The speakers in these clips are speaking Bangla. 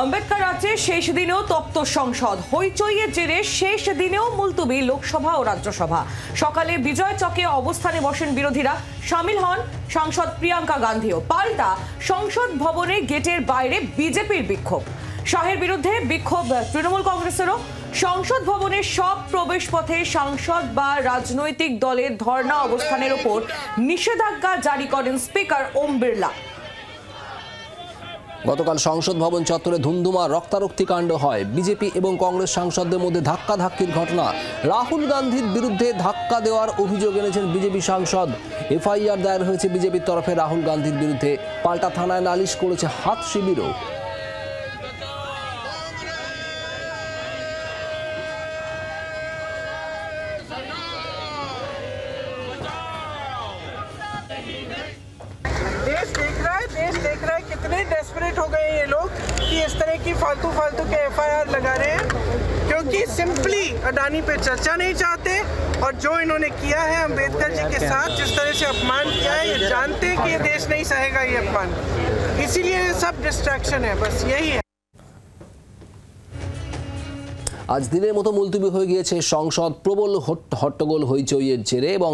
আম্বেদকর রাজ্যে শেষ দিনেও তপ্ত সংসদ, হইচইয়ের জেরে শেষ দিনেও মুলতবি লোকসভা ও রাজ্যসভা। সকালে বিজয় চকে অবস্থানে বসেন বিরোধীরা, সামিল হন সাংসদ প্রিয়াঙ্কা গান্ধীও। পাল্টা সংসদ ভবনের গেটের বাইরে বিজেপির বিক্ষোভ। শাহের বিরুদ্ধে বিক্ষোভ তৃণমূল কংগ্রেসেরও। সংসদ ভবনের সব প্রবেশ পথে সাংসদ বা রাজনৈতিক দলের ধর্ণা অবস্থানের ওপর নিষেধাজ্ঞা জারি করেন স্পিকার ওম বিড়লা। গতকাল সংসদ ভবন চত্বরে ধুমধুমা রক্তারক্তি কাণ্ড হয়। বিজেপি এবং কংগ্রেস সাংসদদের মধ্যে ধাক্কাধাক্কির ঘটনা। রাহুল গান্ধীর বিরুদ্ধে ধাক্কা দেওয়ার অভিযোগ এনেছেন বিজেপি সাংসদ। এফআইআর দায়ের হয়েছে বিজেপির তরফে রাহুল গান্ধীর বিরুদ্ধে। পাল্টা থানায় নালিশ করেছে হাত শিবিরও। देश देख रहा है कितने डेस्परेट हो गए ये लोग कि इस तरह की फालतू के एफआईआर लगा रहे हैं, क्योंकि सिंपली अडानी पे चर्चा नहीं चाहते। और जो इन्होंने किया है अम्बेडकर जी के साथ, जिस तरह से अपमान किया है, ये जानते हैं कि ये देश नहीं सहेगा ये अपमान, इसीलिए ये सब डिस्ट्रैक्शन है, बस यही है। আজ দিনের মতো মুলতবি হয়ে গিয়েছে সংসদ প্রবল হট্টগোল হইচইয়ের জেরে, এবং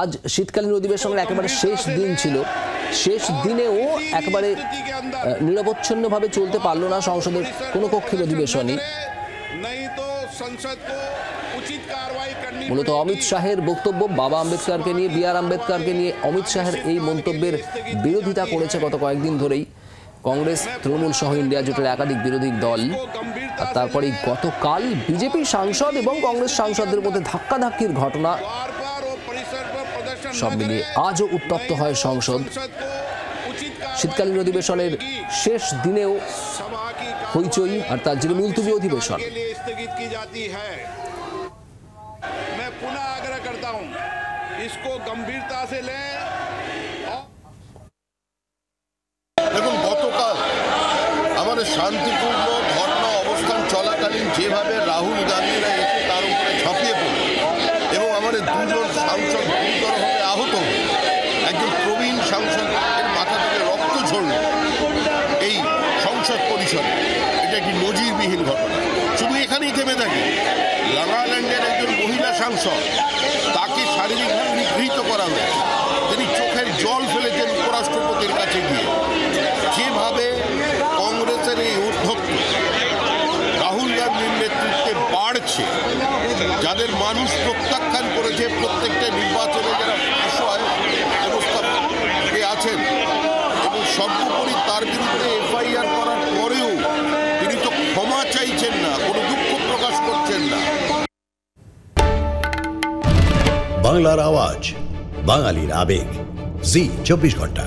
আজ শীতকালীন অধিবেশনের একেবারে শেষ দিন ছিল। শেষ দিনেও একেবারে নিরবচ্ছিন্নভাবে চলতে পারল না সংসদের কোনো কক্ষের অধিবেশনই। মূলত অমিত শাহের বক্তব্য, বাবা আম্বেদকরকে নিয়ে, বি আর আম্বেদকরকে নিয়ে অমিত শাহের এই মন্তব্যের বিরোধিতা করেছে গত কয়েকদিন ধরেই কংগ্রেস, তৃণমূল সহ ইন্ডিয়া জোটের একাধিক বিরোধী দল। আর তারপরেই গতকাল বিজেপি সাংসদ এবং কংগ্রেস সাংসদদের মধ্যে ধাক্কাধাক্কির ঘটনা। সব মিলিয়ে আজও উত্তপ্ত হয় সংসদ। শীতকালীন অধিবেশনের শেষ দিনেও হইচই, আর তার জন্য মুলতবি অধিবেশন। দেখুন, গতকাল আমাদের শান্তিপূর্ণ ধর্ণা অবস্থান চলাকালীন যেভাবে রাহুল গান্ধীরা এসে তার উপরে ঝাঁপিয়ে পড়ল এবং আমাদের দুজন সাংসদ গুরুতরভাবে আহত হল, একজন প্রবীণ সাংসদের মাথা থেকে রক্ত ঝরল এই সংসদ পরিসরে। এটা একটি নজিরবিহীন ঘটনা। শুধু এখানেই থেমে থাকে, নাগাল্যান্ডের একজন মহিলা সাংসদ, তাকে শারীরিকভাবে নিগৃহীত করা হয়েছে। তিনি চোখের জল ফেলেছেন উপরাষ্ট্রপতির কাছে গিয়ে। যেভাবে কংগ্রেসের এই উদ্ধত্ত রাহুল গান্ধীর নেতৃত্বে বাড়ছে, যাদের মানুষ প্রত্যাখ্যান করেছে, প্রত্যেকটা নির্বাচনে যারা অসহায় অবস্থায় আছেন, এবং সর্বোপরি তার বিরুদ্ধে এফআইআর করার পরেও তিনি তো ক্ষমা চাইছেন না, কোনো দুঃখ প্রকাশ করছেন না। বাংলার আওয়াজ, বাঙালির আবেগ, জি 24 ঘন্টা।